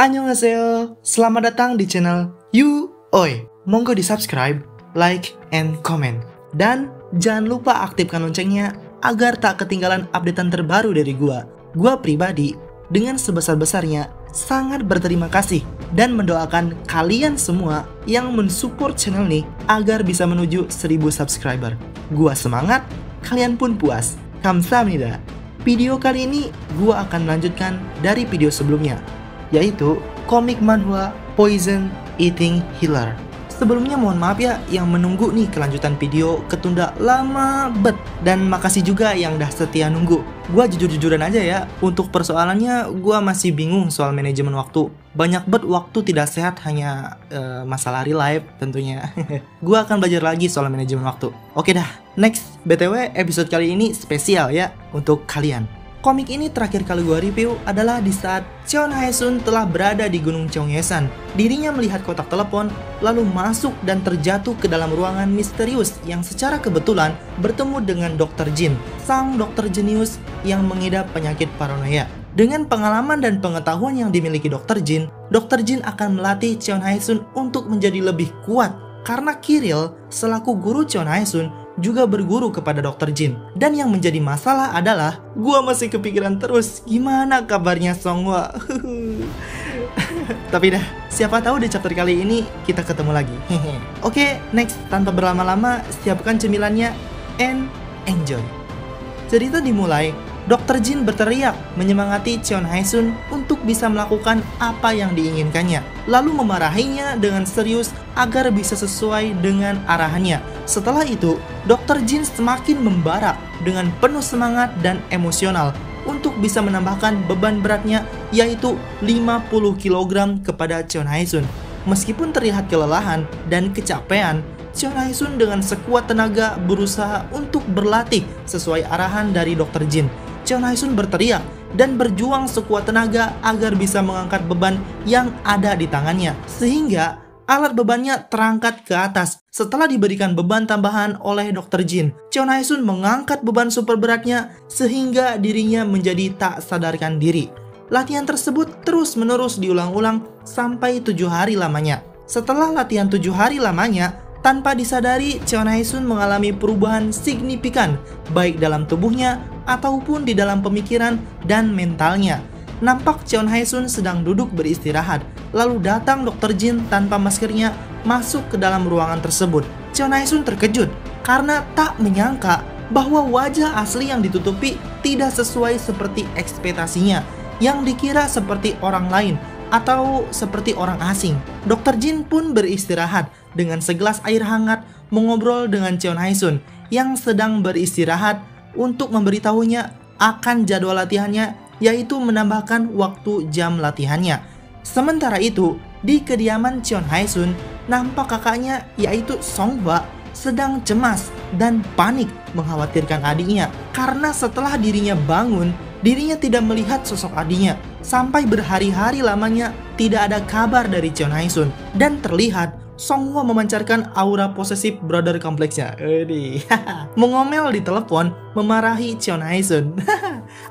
Annyeonghaseyo, selamat datang di channel You Oi. Monggo di subscribe, like, and comment. Dan jangan lupa aktifkan loncengnya agar tak ketinggalan updatean terbaru dari gua. Gua pribadi dengan sebesar-besarnya sangat berterima kasih dan mendoakan kalian semua yang mensupport channel ini agar bisa menuju 1000 subscriber. Gua semangat, kalian pun puas. Kamsahamnida. Video kali ini gua akan melanjutkan dari video sebelumnya, yaitu komik manhwa Poison Eating Healer. Sebelumnya mohon maaf ya yang menunggu nih kelanjutan video ketunda lama bet. Dan makasih juga yang udah setia nunggu. Gua jujur-jujuran aja ya, untuk persoalannya gua masih bingung soal manajemen waktu. Banyak bet waktu tidak sehat hanya masalah real life tentunya. Gua akan belajar lagi soal manajemen waktu. Oke dah, next. BTW episode kali ini spesial ya untuk kalian. Komik ini terakhir kali gue review adalah di saat Cheon Hae-sun telah berada di Gunung Cheongyesan. Dirinya melihat kotak telepon, lalu masuk dan terjatuh ke dalam ruangan misterius yang secara kebetulan bertemu dengan Dr. Jin, sang dokter jenius yang mengidap penyakit paranoia. Dengan pengalaman dan pengetahuan yang dimiliki Dr. Jin akan melatih Cheon Hae-sun untuk menjadi lebih kuat. Karena Kiril selaku guru Cheon Hae-sun juga berguru kepada Dr. Jin. Dan yang menjadi masalah adalah gua masih kepikiran terus gimana kabarnya Songhwa. Tapi dah, siapa tahu di chapter kali ini kita ketemu lagi. Oke, next, tanpa berlama-lama siapkan cemilannya and enjoy. Cerita dimulai, Dr. Jin berteriak menyemangati Cheon Hae-sun untuk bisa melakukan apa yang diinginkannya, lalu memarahinya dengan serius agar bisa sesuai dengan arahannya. Setelah itu, Dr. Jin semakin membara dengan penuh semangat dan emosional untuk bisa menambahkan beban beratnya, yaitu 50 kg kepada Cheon Hae-sun. Meskipun terlihat kelelahan dan kecapean, Cheon Hae-sun dengan sekuat tenaga berusaha untuk berlatih sesuai arahan dari Dr. Jin. Cheon Hae-sun berteriak dan berjuang sekuat tenaga agar bisa mengangkat beban yang ada di tangannya, sehingga alat bebannya terangkat ke atas. Setelah diberikan beban tambahan oleh Dr. Jin, Cheon Hae-sun mengangkat beban super beratnya sehingga dirinya menjadi tak sadarkan diri. Latihan tersebut terus-menerus diulang-ulang sampai 7 hari lamanya. Setelah latihan 7 hari lamanya, tanpa disadari Cheon Hae-sun mengalami perubahan signifikan baik dalam tubuhnya ataupun di dalam pemikiran dan mentalnya. Nampak Cheon Hae-sun sedang duduk beristirahat, lalu datang Dr. Jin tanpa maskernya masuk ke dalam ruangan tersebut. Cheon Hae-sun terkejut karena tak menyangka bahwa wajah asli yang ditutupi tidak sesuai seperti ekspektasinya, yang dikira seperti orang lain atau seperti orang asing. Dr. Jin pun beristirahat dengan segelas air hangat mengobrol dengan Cheon Hae-sun yang sedang beristirahat untuk memberitahunya akan jadwal latihannya, yaitu menambahkan waktu jam latihannya. Sementara itu, di kediaman Cheon Hae-sun, nampak kakaknya yaitu Songhwa sedang cemas dan panik mengkhawatirkan adiknya. Karena setelah dirinya bangun, dirinya tidak melihat sosok adiknya. Sampai berhari-hari lamanya tidak ada kabar dari Cheon Hae-sun. Dan terlihat Songhwa memancarkan aura posesif brother kompleksnya. Mengomel di telepon, memarahi Cheon Hae-sun.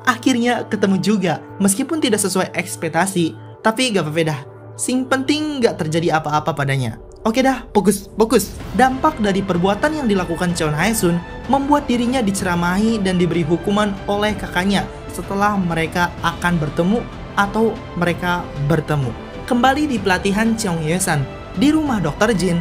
Akhirnya ketemu juga, meskipun tidak sesuai ekspektasi, tapi gak apa-apa dah. Sing penting gak terjadi apa-apa padanya. Oke dah, fokus. Dampak dari perbuatan yang dilakukan Cheon Hae-sun membuat dirinya diceramahi dan diberi hukuman oleh kakaknya setelah mereka akan bertemu atau mereka bertemu. Kembali di pelatihan Cheongyesan. Di rumah Dr. Jin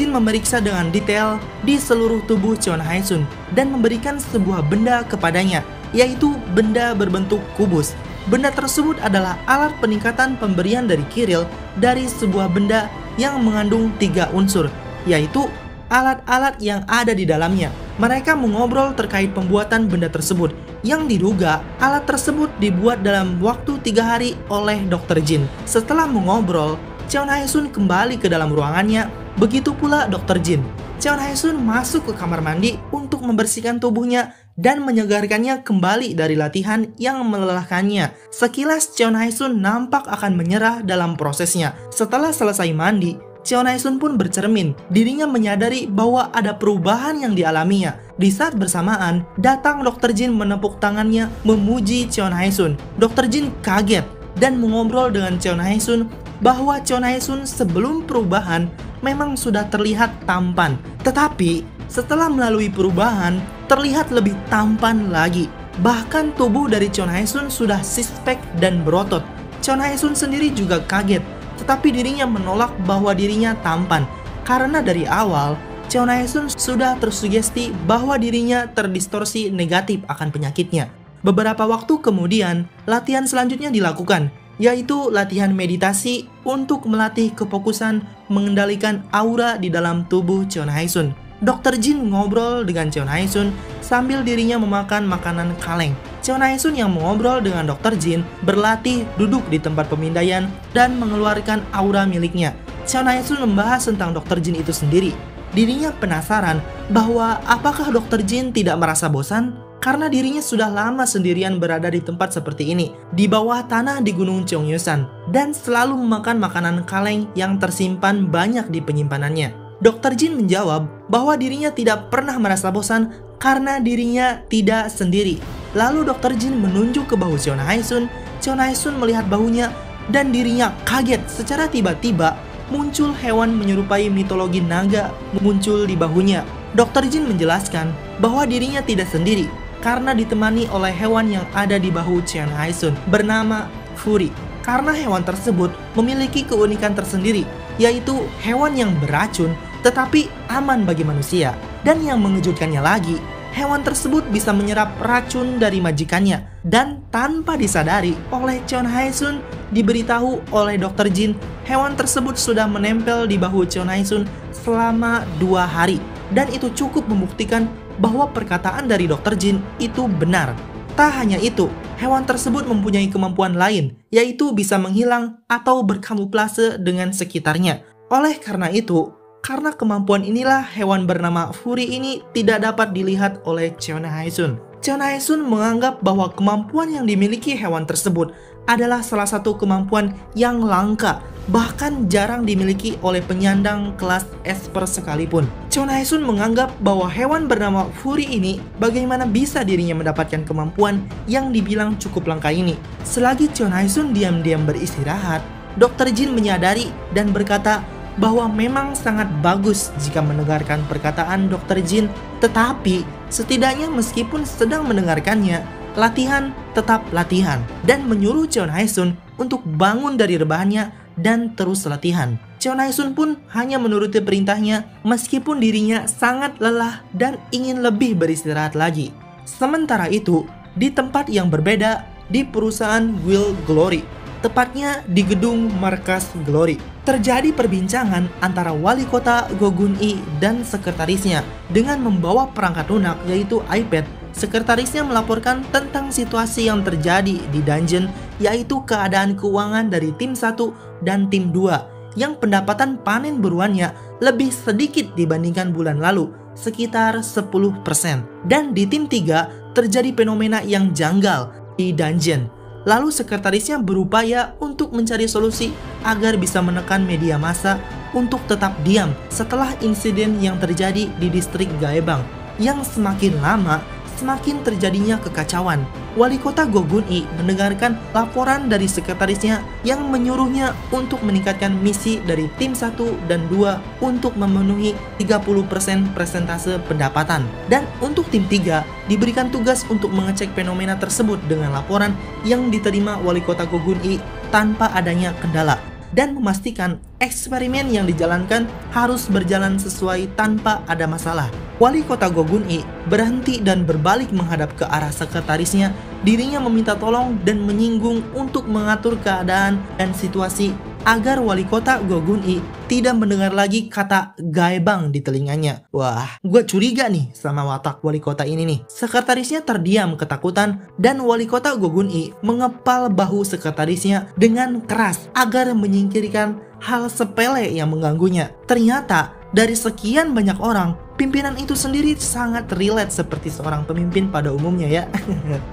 memeriksa dengan detail di seluruh tubuh Cheon Hae-sun dan memberikan sebuah benda kepadanya, yaitu benda berbentuk kubus. Benda tersebut adalah alat peningkatan pemberian dari Kiril dari sebuah benda yang mengandung 3 unsur, yaitu alat-alat yang ada di dalamnya. Mereka mengobrol terkait pembuatan benda tersebut, yang diduga alat tersebut dibuat dalam waktu 3 hari oleh Dr. Jin. Setelah mengobrol, Cheon Hae-sun kembali ke dalam ruangannya, begitu pula Dr. Jin. Cheon Hae-sun masuk ke kamar mandi untuk membersihkan tubuhnya dan menyegarkannya kembali dari latihan yang melelahkannya. Sekilas Cheon Hae-sun nampak akan menyerah dalam prosesnya. Setelah selesai mandi, Cheon Hae-sun pun bercermin. Dirinya menyadari bahwa ada perubahan yang dialaminya. Di saat bersamaan, datang Dr. Jin menepuk tangannya memuji Cheon Hae-sun. Dr. Jin kaget dan mengobrol dengan Cheon Hae-sun bahwa Cheon Hae-sun sebelum perubahan memang sudah terlihat tampan. Tetapi setelah melalui perubahan terlihat lebih tampan lagi. Bahkan tubuh dari Cheon Hae-sun sudah six-pack dan berotot. Cheon Hae-sun sendiri juga kaget, tetapi dirinya menolak bahwa dirinya tampan. Karena dari awal, Cheon Hae-sun sudah tersugesti bahwa dirinya terdistorsi negatif akan penyakitnya. Beberapa waktu kemudian, latihan selanjutnya dilakukan, yaitu latihan meditasi untuk melatih kefokusan mengendalikan aura di dalam tubuh Cheon Hae-sun. Dr. Jin ngobrol dengan Cheon Hae-sun sambil dirinya memakan makanan kaleng. Cheon Hae-sun yang mengobrol dengan Dr. Jin berlatih duduk di tempat pemindaian dan mengeluarkan aura miliknya. Cheon Hae-sun membahas tentang Dr. Jin itu sendiri. Dirinya penasaran bahwa apakah Dr. Jin tidak merasa bosan? Karena dirinya sudah lama sendirian berada di tempat seperti ini, di bawah tanah di Gunung Cheongryusan, dan selalu memakan makanan kaleng yang tersimpan banyak di penyimpanannya. Dr. Jin menjawab bahwa dirinya tidak pernah merasa bosan karena dirinya tidak sendiri. Lalu Dr. Jin menunjuk ke bahu Cheon Hae-sun. Cheon Hae-sun melihat bahunya dan dirinya kaget. Secara tiba-tiba muncul hewan menyerupai mitologi naga muncul di bahunya. Dr. Jin menjelaskan bahwa dirinya tidak sendiri karena ditemani oleh hewan yang ada di bahu Cheon Hae-sun bernama Fury. Karena hewan tersebut memiliki keunikan tersendiri, yaitu hewan yang beracun tetapi aman bagi manusia. Dan yang mengejutkannya lagi, hewan tersebut bisa menyerap racun dari majikannya. Dan tanpa disadari oleh Cheon Hae-sun, diberitahu oleh Dr. Jin, hewan tersebut sudah menempel di bahu Cheon Hae-sun selama 2 hari. Dan itu cukup membuktikan bahwa perkataan dari Dr. Jin itu benar. Tak hanya itu, hewan tersebut mempunyai kemampuan lain, yaitu bisa menghilang atau berkamuflase dengan sekitarnya. Oleh karena itu, karena kemampuan inilah hewan bernama Fury ini tidak dapat dilihat oleh Cheon Hae-sun. Cheon Hae-sun menganggap bahwa kemampuan yang dimiliki hewan tersebut adalah salah satu kemampuan yang langka, bahkan jarang dimiliki oleh penyandang kelas esper sekalipun. Cheon Hae-sun menganggap bahwa hewan bernama Fury ini bagaimana bisa dirinya mendapatkan kemampuan yang dibilang cukup langka ini. Selagi Cheon Hae-sun diam-diam beristirahat, Dr. Jin menyadari dan berkata bahwa memang sangat bagus jika mendengarkan perkataan Dr. Jin, tetapi setidaknya meskipun sedang mendengarkannya, latihan tetap latihan, dan menyuruh Cheon Hae-sun untuk bangun dari rebahannya dan terus latihan. Cheon Hae-sun pun hanya menuruti perintahnya meskipun dirinya sangat lelah dan ingin lebih beristirahat lagi. Sementara itu, di tempat yang berbeda di perusahaan Will Glory, tepatnya di gedung markas Glory, terjadi perbincangan antara wali kota Go Gun-i dan sekretarisnya. Dengan membawa perangkat lunak yaitu iPad, sekretarisnya melaporkan tentang situasi yang terjadi di dungeon, yaitu keadaan keuangan dari tim 1 dan tim 2 yang pendapatan panen buruannya lebih sedikit dibandingkan bulan lalu, sekitar 10%. Dan di tim 3 terjadi fenomena yang janggal di dungeon. Lalu sekretarisnya berupaya untuk mencari solusi agar bisa menekan media massa untuk tetap diam setelah insiden yang terjadi di distrik Gaebang. Yang semakin lama, semakin terjadinya kekacauan. Wali kota Go Gun-i mendengarkan laporan dari sekretarisnya yang menyuruhnya untuk meningkatkan misi dari tim 1 dan 2 untuk memenuhi 30% persentase pendapatan. Dan untuk tim 3 diberikan tugas untuk mengecek fenomena tersebut dengan laporan yang diterima wali kota Go Gun-i tanpa adanya kendala, dan memastikan eksperimen yang dijalankan harus berjalan sesuai tanpa ada masalah. Wali kota Go Gun-i berhenti dan berbalik menghadap ke arah sekretarisnya. Dirinya meminta tolong dan menyinggung untuk mengatur keadaan dan situasi agar wali kota Go Gun-i tidak mendengar lagi kata Gaebang di telinganya. Wah, gue curiga nih sama watak wali kota ini nih. Sekretarisnya terdiam ketakutan dan wali kota Go Gun-i mengepal bahu sekretarisnya dengan keras agar menyingkirkan hal sepele yang mengganggunya. Ternyata dari sekian banyak orang, pimpinan itu sendiri sangat relate seperti seorang pemimpin pada umumnya ya.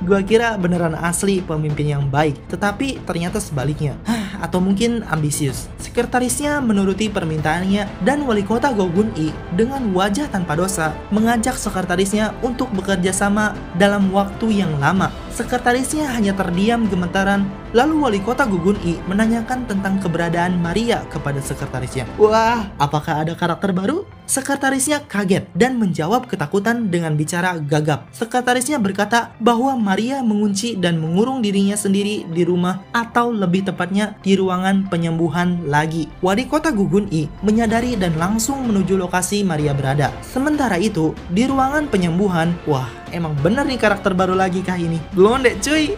Gua kira beneran asli pemimpin yang baik, tetapi ternyata sebaliknya. Atau mungkin ambisius. Sekretarisnya menuruti permintaannya dan wali kota Go Gun-i dengan wajah tanpa dosa mengajak sekretarisnya untuk bekerja sama dalam waktu yang lama. Sekretarisnya hanya terdiam gemetaran. Lalu wali kota Gugun I menanyakan tentang keberadaan Maria kepada sekretarisnya. Wah, apakah ada karakter baru? Sekretarisnya kaget dan menjawab ketakutan dengan bicara gagap. Sekretarisnya berkata bahwa Maria mengunci dan mengurung dirinya sendiri di rumah, atau lebih tepatnya di ruangan penyembuhan lagi. Wali kota Gugun I menyadari dan langsung menuju lokasi Maria berada. Sementara itu, di ruangan penyembuhan, wah, emang bener nih karakter baru lagi kah ini? Belum deh cuy.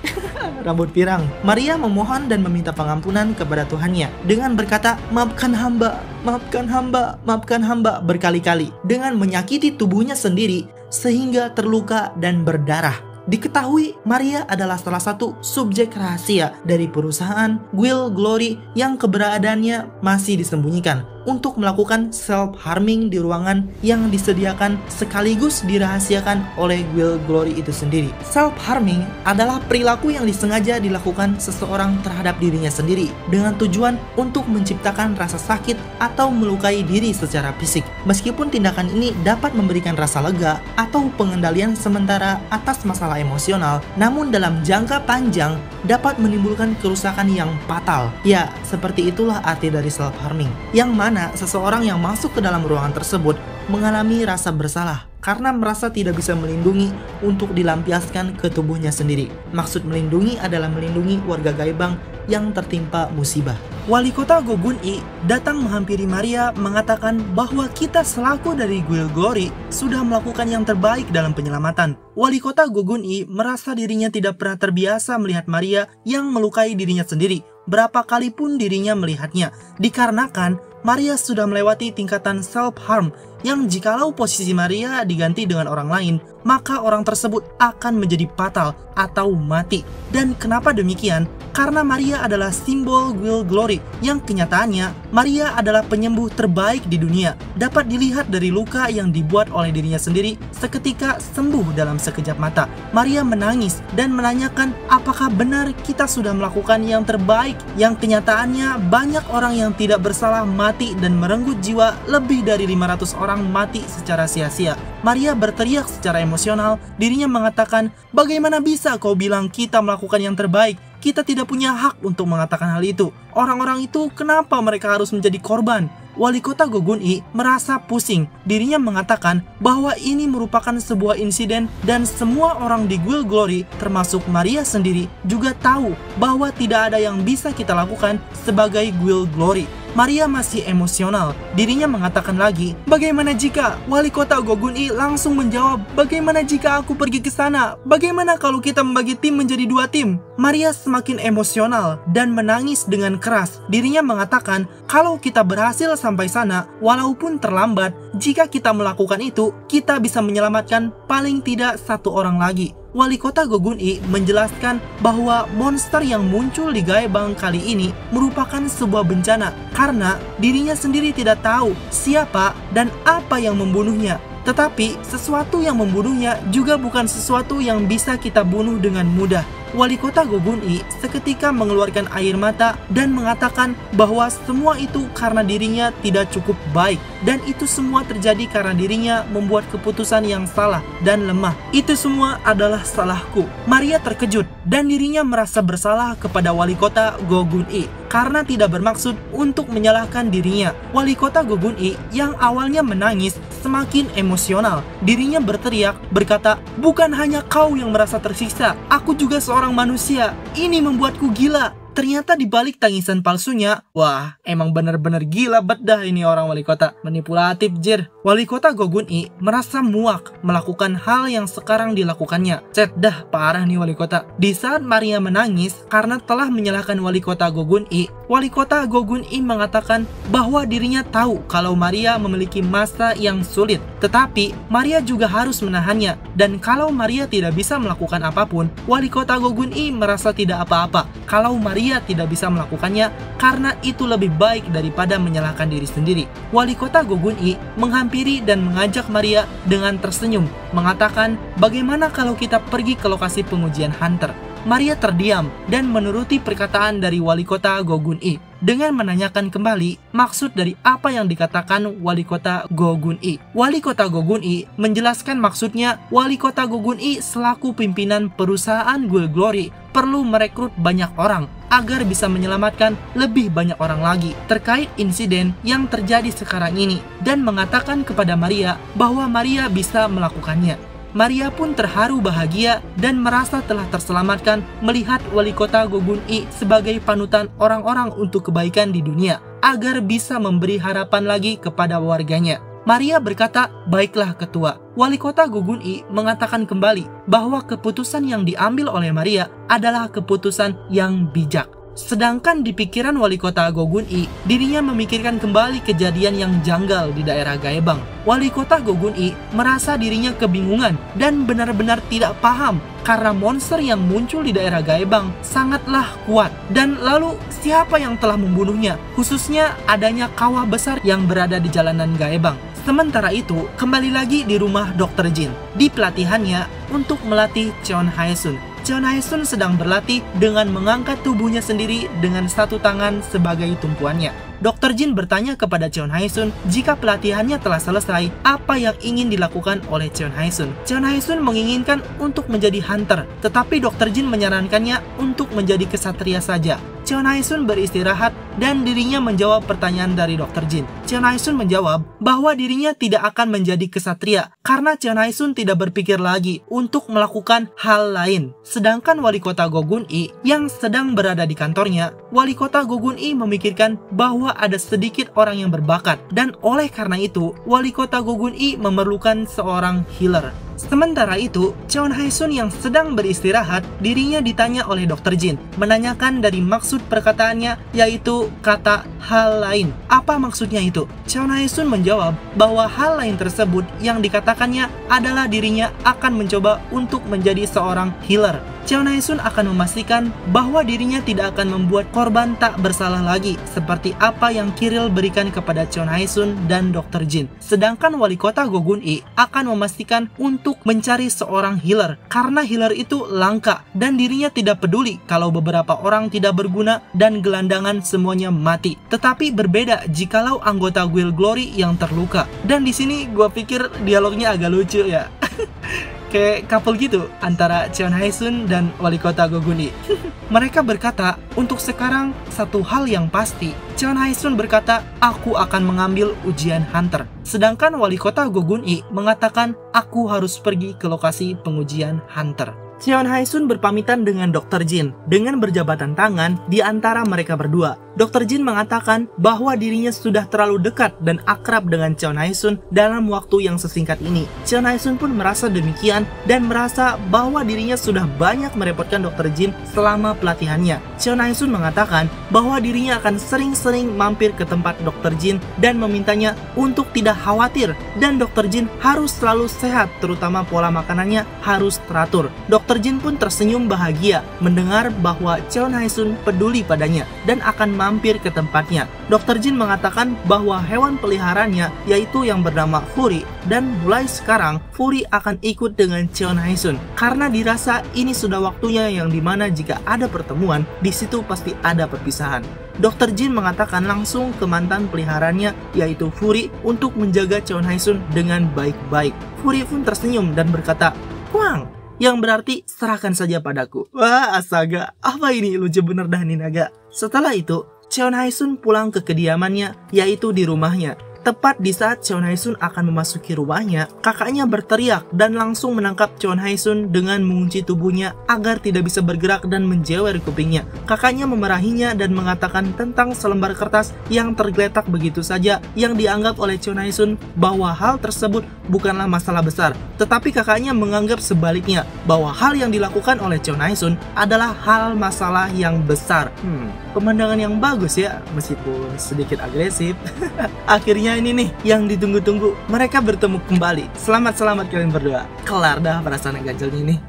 Rambut pirang. Maria memohon dan meminta pengampunan kepada Tuhannya dengan berkata, maafkan hamba, maafkan hamba, maafkan hamba berkali-kali, dengan menyakiti tubuhnya sendiri sehingga terluka dan berdarah. Diketahui Maria adalah salah satu subjek rahasia dari perusahaan Guild Glory yang keberadaannya masih disembunyikan untuk melakukan self-harming di ruangan yang disediakan sekaligus dirahasiakan oleh Guild Glory itu sendiri. Self-harming adalah perilaku yang disengaja dilakukan seseorang terhadap dirinya sendiri dengan tujuan untuk menciptakan rasa sakit atau melukai diri secara fisik. Meskipun tindakan ini dapat memberikan rasa lega atau pengendalian sementara atas masalah emosional, namun dalam jangka panjang dapat menimbulkan kerusakan yang fatal. Ya, seperti itulah arti dari self-harming, yang mana seseorang yang masuk ke dalam ruangan tersebut mengalami rasa bersalah karena merasa tidak bisa melindungi untuk dilampiaskan ke tubuhnya sendiri. Maksud melindungi adalah melindungi warga Gaibang yang tertimpa musibah. Wali kota Gugun I datang menghampiri Maria mengatakan bahwa kita selaku dari Guild Glory sudah melakukan yang terbaik dalam penyelamatan. Wali kota Gugun I merasa dirinya tidak pernah terbiasa melihat Maria yang melukai dirinya sendiri. Berapa kali pun dirinya melihatnya, dikarenakan Maria sudah melewati tingkatan self-harm yang jikalau posisi Maria diganti dengan orang lain, maka orang tersebut akan menjadi fatal atau mati. Dan kenapa demikian? Karena Maria adalah simbol Guild Glory yang kenyataannya Maria adalah penyembuh terbaik di dunia. Dapat dilihat dari luka yang dibuat oleh dirinya sendiri seketika sembuh dalam sekejap mata. Maria menangis dan menanyakan apakah benar kita sudah melakukan yang terbaik, yang kenyataannya banyak orang yang tidak bersalah mati dan merenggut jiwa, lebih dari 500 orang mati secara sia-sia. Maria berteriak secara emosional, dirinya mengatakan, bagaimana bisa kau bilang kita melakukan yang terbaik? Kita tidak punya hak untuk mengatakan hal itu. Orang-orang itu kenapa mereka harus menjadi korban? Wali kota Gugun I merasa pusing. Dirinya mengatakan bahwa ini merupakan sebuah insiden dan semua orang di Guild Glory termasuk Maria sendiri juga tahu bahwa tidak ada yang bisa kita lakukan sebagai Guild Glory. Maria masih emosional. Dirinya mengatakan lagi, bagaimana jika wali kota Gugun I langsung menjawab, bagaimana jika aku pergi ke sana? Bagaimana kalau kita membagi tim menjadi 2 tim? Maria semakin emosional dan menangis dengan keras. Dirinya mengatakan, kalau kita berhasil sampai sana, walaupun terlambat, jika kita melakukan itu, kita bisa menyelamatkan paling tidak 1 orang lagi. Wali kota Gugun I menjelaskan bahwa monster yang muncul di Gaibang kali ini merupakan sebuah bencana karena dirinya sendiri tidak tahu siapa dan apa yang membunuhnya. Tetapi sesuatu yang membunuhnya juga bukan sesuatu yang bisa kita bunuh dengan mudah. Wali kota Gugun I seketika mengeluarkan air mata dan mengatakan bahwa semua itu karena dirinya tidak cukup baik, dan itu semua terjadi karena dirinya membuat keputusan yang salah dan lemah. Itu semua adalah salahku. Maria terkejut dan dirinya merasa bersalah kepada wali kota Gugun I karena tidak bermaksud untuk menyalahkan dirinya. Wali kota Gugun I yang awalnya menangis semakin emosional. Dirinya berteriak berkata, bukan hanya kau yang merasa tersiksa, aku juga seorang manusia. Ini membuatku gila. Ternyata di balik tangisan palsunya, wah, emang bener-bener gila bedah ini orang wali kota. Manipulatif jir. Wali kota Gugun I merasa muak melakukan hal yang sekarang dilakukannya. Cet dah, parah nih wali kota. Di saat Maria menangis karena telah menyalahkan wali kota Gugun I, wali kota Gugun I mengatakan bahwa dirinya tahu kalau Maria memiliki masa yang sulit. Tetapi Maria juga harus menahannya. Dan kalau Maria tidak bisa melakukan apapun, wali kota Gugun I merasa tidak apa-apa kalau Maria tidak bisa melakukannya karena itu lebih baik daripada menyalahkan diri sendiri. Wali kota Gugun I menghampiri dan mengajak Maria dengan tersenyum, mengatakan, bagaimana kalau kita pergi ke lokasi pengujian Hunter? Maria terdiam dan menuruti perkataan dari wali kota Gugun I. dengan menanyakan kembali maksud dari apa yang dikatakan Wali Kota Go Gun-i. Wali Kota Go Gun-i menjelaskan maksudnya Wali Kota Go Gun-i selaku pimpinan perusahaan Guild Glory perlu merekrut banyak orang agar bisa menyelamatkan lebih banyak orang lagi terkait insiden yang terjadi sekarang ini, dan mengatakan kepada Maria bahwa Maria bisa melakukannya. Maria pun terharu bahagia dan merasa telah terselamatkan melihat Wali Kota Go Gun-i sebagai panutan orang-orang untuk kebaikan di dunia agar bisa memberi harapan lagi kepada warganya. Maria berkata, "Baiklah ketua." Wali Kota Go Gun-i mengatakan kembali bahwa keputusan yang diambil oleh Maria adalah keputusan yang bijak. Sedangkan di pikiran Wali Kota Go Gun-i, dirinya memikirkan kembali kejadian yang janggal di daerah Gaebang. Wali Kota Go Gun-i merasa dirinya kebingungan dan benar-benar tidak paham karena monster yang muncul di daerah Gaebang sangatlah kuat. Dan lalu siapa yang telah membunuhnya? Khususnya adanya kawah besar yang berada di jalanan Gaebang. Sementara itu, kembali lagi di rumah Dr. Jin, di pelatihannya untuk melatih Cheon Hae-sun. Cheon Hae-sun sedang berlatih dengan mengangkat tubuhnya sendiri dengan satu tangan sebagai tumpuannya. Dr. Jin bertanya kepada Cheon Hae-sun jika pelatihannya telah selesai, apa yang ingin dilakukan oleh Cheon Hae-sun. Cheon Hae-sun menginginkan untuk menjadi hunter, tetapi Dr. Jin menyarankannya untuk menjadi kesatria saja. Cheon Hae-sun beristirahat dan dirinya menjawab pertanyaan dari Dr. Jin. Cheon Hae-sun menjawab bahwa dirinya tidak akan menjadi kesatria karena Cheon Hae-sun tidak berpikir lagi untuk melakukan hal lain. Sedangkan Wali Kota Go Gun-i yang sedang berada di kantornya, Wali Kota Go Gun-i memikirkan bahwa ada sedikit orang yang berbakat, dan oleh karena itu Wali Kota Go Gun-i memerlukan seorang healer. Sementara itu, Cheon Hae-sun yang sedang beristirahat, dirinya ditanya oleh Dr. Jin, menanyakan dari maksud perkataannya, yaitu kata hal lain. Apa maksudnya itu? Cheon Hae-sun menjawab bahwa hal lain tersebut yang dikatakannya adalah dirinya akan mencoba untuk menjadi seorang healer. Cheon Hae-sun akan memastikan bahwa dirinya tidak akan membuat korban tak bersalah lagi, seperti apa yang Kiril berikan kepada Cheon Hae-sun dan Dr. Jin. Sedangkan Wali Kota Go Gun-i akan memastikan untuk mencari seorang healer, karena healer itu langka dan dirinya tidak peduli kalau beberapa orang tidak berguna dan gelandangan semuanya mati. Tetapi berbeda jikalau anggota Guild Glory yang terluka. Dan di sini gue pikir dialognya agak lucu ya. Kayak couple gitu antara Cheon Hae-sun dan Wali Kota Go Gun-i. Mereka berkata, untuk sekarang satu hal yang pasti. Cheon Hae-sun berkata, aku akan mengambil ujian hunter. Sedangkan Wali Kota Go Gun-i mengatakan, aku harus pergi ke lokasi pengujian hunter. Cheon Hae-sun berpamitan dengan Dr. Jin dengan berjabatan tangan di antara mereka berdua. Dr. Jin mengatakan bahwa dirinya sudah terlalu dekat dan akrab dengan Cheon Hae-sun dalam waktu yang sesingkat ini. Cheon Hae-sun pun merasa demikian dan merasa bahwa dirinya sudah banyak merepotkan Dr. Jin selama pelatihannya. Cheon Hae-sun mengatakan bahwa dirinya akan sering-sering mampir ke tempat Dr. Jin dan memintanya untuk tidak khawatir, dan Dr. Jin harus selalu sehat, terutama pola makanannya harus teratur. Dr. Jin pun tersenyum bahagia mendengar bahwa Cheon Hae-sun peduli padanya dan akan mampir ke tempatnya. Dr. Jin mengatakan bahwa hewan peliharaannya yaitu yang bernama Fury, dan mulai sekarang Fury akan ikut dengan Cheon Hae-sun karena dirasa ini sudah waktunya yang dimana jika ada pertemuan di situ pasti ada perpisahan. Dr. Jin mengatakan langsung ke mantan peliharaannya yaitu Fury untuk menjaga Cheon Hae-sun dengan baik-baik. Fury pun tersenyum dan berkata, "Kuang," yang berarti serahkan saja padaku. Wah, astaga, apa ini lucu bener dah nih naga. Setelah itu, Cheon Hae-sun pulang ke kediamannya, yaitu di rumahnya. Tepat di saat Cheon Hae-sun akan memasuki rumahnya, kakaknya berteriak dan langsung menangkap Cheon Hae-sun dengan mengunci tubuhnya agar tidak bisa bergerak dan menjewer kupingnya. Kakaknya memarahinya dan mengatakan tentang selembar kertas yang tergeletak begitu saja yang dianggap oleh Cheon Hae-sun bahwa hal tersebut bukanlah masalah besar. Tetapi kakaknya menganggap sebaliknya bahwa hal yang dilakukan oleh Cheon Hae-sun adalah hal masalah yang besar. Pemandangan yang bagus ya, meskipun sedikit agresif. Akhirnya ini nih yang ditunggu-tunggu, mereka bertemu kembali. Selamat kalian berdua. Kelar dah perasaan ganjalnya nih.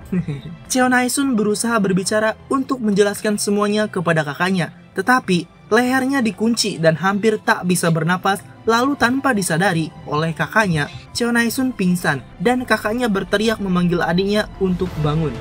Cheon Hae-sun berusaha berbicara untuk menjelaskan semuanya kepada kakaknya, tetapi lehernya dikunci dan hampir tak bisa bernapas. Lalu tanpa disadari oleh kakaknya, Cheon Hae-sun pingsan dan kakaknya berteriak memanggil adiknya untuk bangun.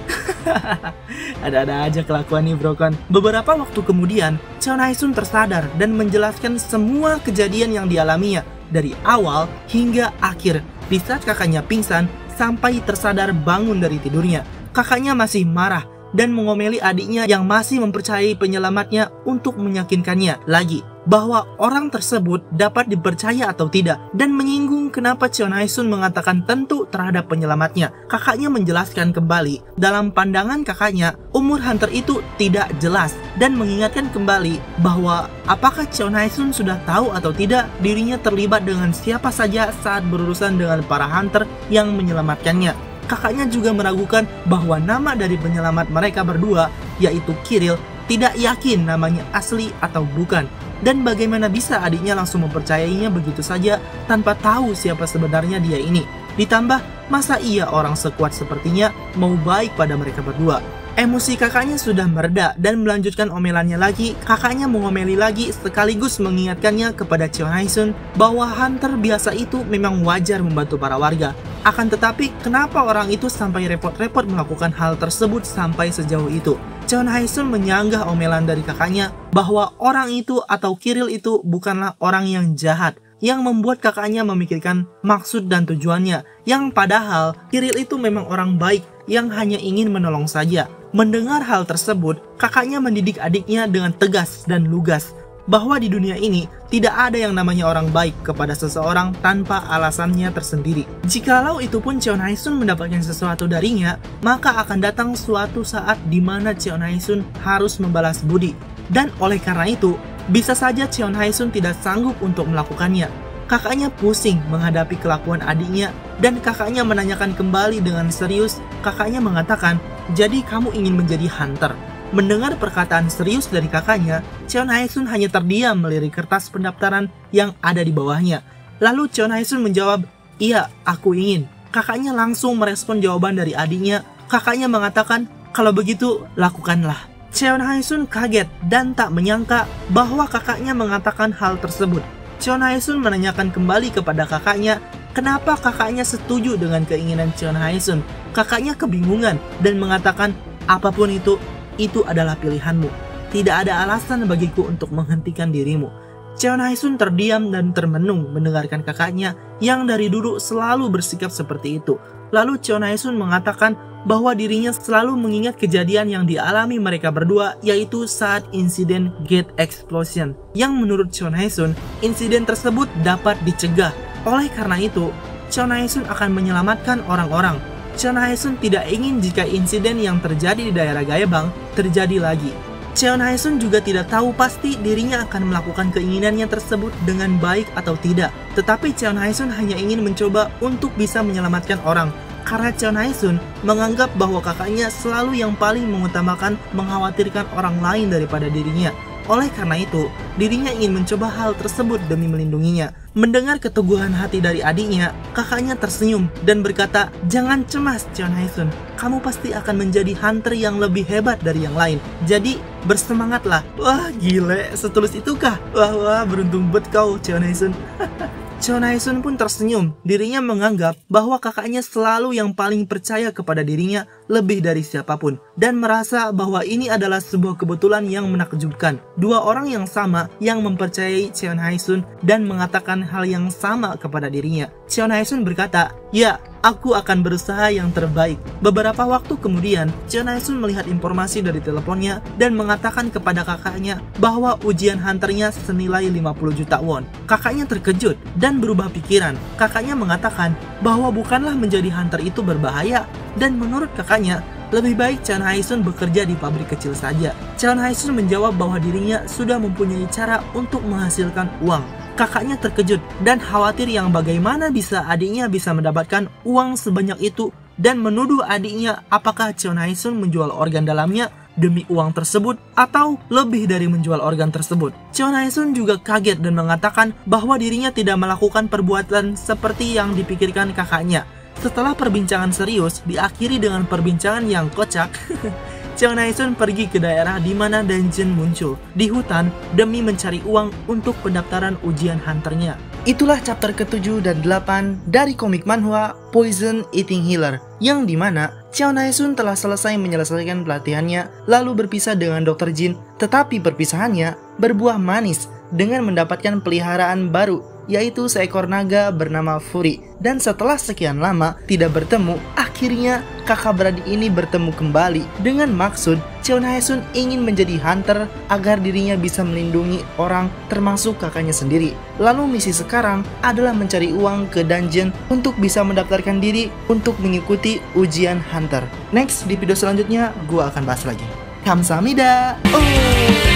Ada-ada aja kelakuan nih Brokon. Beberapa waktu kemudian, Cheon Hae-sun tersadar dan menjelaskan semua kejadian yang dialaminya dari awal hingga akhir. Di saat kakaknya pingsan sampai tersadar bangun dari tidurnya, kakaknya masih marah dan mengomeli adiknya yang masih mempercayai penyelamatnya untuk meyakinkannya lagi bahwa orang tersebut dapat dipercaya atau tidak, dan menyinggung kenapa Cheon Hae-sun mengatakan tentu terhadap penyelamatnya. Kakaknya menjelaskan kembali, dalam pandangan kakaknya, umur Hunter itu tidak jelas, dan mengingatkan kembali bahwa apakah Cheon Hae-sun sudah tahu atau tidak dirinya terlibat dengan siapa saja saat berurusan dengan para Hunter yang menyelamatkannya. Kakaknya juga meragukan bahwa nama dari penyelamat mereka berdua, yaitu Kiril, tidak yakin namanya asli atau bukan. Dan bagaimana bisa adiknya langsung mempercayainya begitu saja tanpa tahu siapa sebenarnya dia ini. Ditambah, masa iya orang sekuat sepertinya mau baik pada mereka berdua. Emosi kakaknya sudah mereda dan melanjutkan omelannya lagi. Kakaknya mengomeli lagi sekaligus mengingatkannya kepada Cheon Hae-sun bahwa Hunter biasa itu memang wajar membantu para warga. Akan tetapi, kenapa orang itu sampai repot-repot melakukan hal tersebut sampai sejauh itu? Cheon Hae-sun menyanggah omelan dari kakaknya bahwa orang itu atau Kiril itu bukanlah orang yang jahat, yang membuat kakaknya memikirkan maksud dan tujuannya, yang padahal Kiril itu memang orang baik yang hanya ingin menolong saja. Mendengar hal tersebut, kakaknya mendidik adiknya dengan tegas dan lugas bahwa di dunia ini tidak ada yang namanya orang baik kepada seseorang tanpa alasannya tersendiri. Jikalau itu pun Cheon Hae-sun mendapatkan sesuatu darinya, maka akan datang suatu saat di mana Cheon Hae-sun harus membalas budi. Dan oleh karena itu, bisa saja Cheon Hae-sun tidak sanggup untuk melakukannya. Kakaknya pusing menghadapi kelakuan adiknya dan kakaknya menanyakan kembali dengan serius. Kakaknya mengatakan, "Jadi kamu ingin menjadi Hunter?" Mendengar perkataan serius dari kakaknya, Cheon Hae-sun hanya terdiam melirik kertas pendaftaran yang ada di bawahnya. Lalu Cheon Hae-sun menjawab, "Iya, aku ingin." Kakaknya langsung merespon jawaban dari adiknya. Kakaknya mengatakan, "Kalau begitu, lakukanlah." Cheon Hae-sun kaget dan tak menyangka bahwa kakaknya mengatakan hal tersebut. Cheon Hae-sun menanyakan kembali kepada kakaknya, kenapa kakaknya setuju dengan keinginan Cheon Hae-sun. Kakaknya kebingungan dan mengatakan, "Apapun itu adalah pilihanmu. Tidak ada alasan bagiku untuk menghentikan dirimu." Cheon Hae-sun terdiam dan termenung mendengarkan kakaknya yang dari dulu selalu bersikap seperti itu. Lalu Cheon Hae-sun mengatakan bahwa dirinya selalu mengingat kejadian yang dialami mereka berdua, yaitu saat insiden gate explosion, yang menurut Cheon Hae-sun, insiden tersebut dapat dicegah. Oleh karena itu, Cheon Hae-sun akan menyelamatkan orang-orang. Cheon Hae-sun tidak ingin jika insiden yang terjadi di daerah Gaebang terjadi lagi. Cheon Hae-sun juga tidak tahu pasti dirinya akan melakukan keinginannya tersebut dengan baik atau tidak. Tetapi Cheon Hae-sun hanya ingin mencoba untuk bisa menyelamatkan orang. Karena Cheon Hae-sun menganggap bahwa kakaknya selalu yang paling mengutamakan mengkhawatirkan orang lain daripada dirinya. Oleh karena itu, dirinya ingin mencoba hal tersebut demi melindunginya. Mendengar keteguhan hati dari adiknya, kakaknya tersenyum dan berkata, "Jangan cemas Cheon Hae-sun, kamu pasti akan menjadi Hunter yang lebih hebat dari yang lain. Jadi, bersemangatlah." Wah, gile, setulus itukah? Wah, beruntung bet kau Cheon Hae-sun. Cheon Hae-sun pun tersenyum. Dirinya menganggap bahwa kakaknya selalu yang paling percaya kepada dirinya lebih dari siapapun, dan merasa bahwa ini adalah sebuah kebetulan yang menakjubkan. Dua orang yang sama yang mempercayai Cheon Hae-sun dan mengatakan hal yang sama kepada dirinya. Cheon Hae-sun berkata, "Ya, aku akan berusaha yang terbaik." Beberapa waktu kemudian, Cheon Hae-sun melihat informasi dari teleponnya dan mengatakan kepada kakaknya bahwa ujian hunternya senilai 50 juta won. Kakaknya terkejut dan berubah pikiran. Kakaknya mengatakan bahwa bukanlah menjadi hunter itu berbahaya, dan menurut kakaknya, lebih baik Cheon Hae-sun bekerja di pabrik kecil saja. Cheon Hae-sun menjawab bahwa dirinya sudah mempunyai cara untuk menghasilkan uang. Kakaknya terkejut dan khawatir yang bagaimana bisa adiknya bisa mendapatkan uang sebanyak itu, dan menuduh adiknya apakah Cheon Hae-sun menjual organ dalamnya demi uang tersebut atau lebih dari menjual organ tersebut. Cheon Hae-sun juga kaget dan mengatakan bahwa dirinya tidak melakukan perbuatan seperti yang dipikirkan kakaknya. Setelah perbincangan serius diakhiri dengan perbincangan yang kocak, Cheon Hae-sun pergi ke daerah di mana Danjun muncul, di hutan, demi mencari uang untuk pendaftaran ujian hunternya. Itulah chapter ke-7 dan 8 dari komik manhwa Poison Eating Healer, yang dimana Cheon Hae-sun telah selesai menyelesaikan pelatihannya lalu berpisah dengan Dr. Jin, tetapi perpisahannya berbuah manis dengan mendapatkan peliharaan baru, yaitu seekor naga bernama Fury. Dan setelah sekian lama tidak bertemu, akhirnya kakak beradik ini bertemu kembali dengan maksud Cheon Hae-sun ingin menjadi hunter agar dirinya bisa melindungi orang termasuk kakaknya sendiri. Lalu misi sekarang adalah mencari uang ke dungeon untuk bisa mendaftarkan diri untuk mengikuti ujian hunter. Next, di video selanjutnya gua akan bahas lagi. Kamsahamnida. Oh.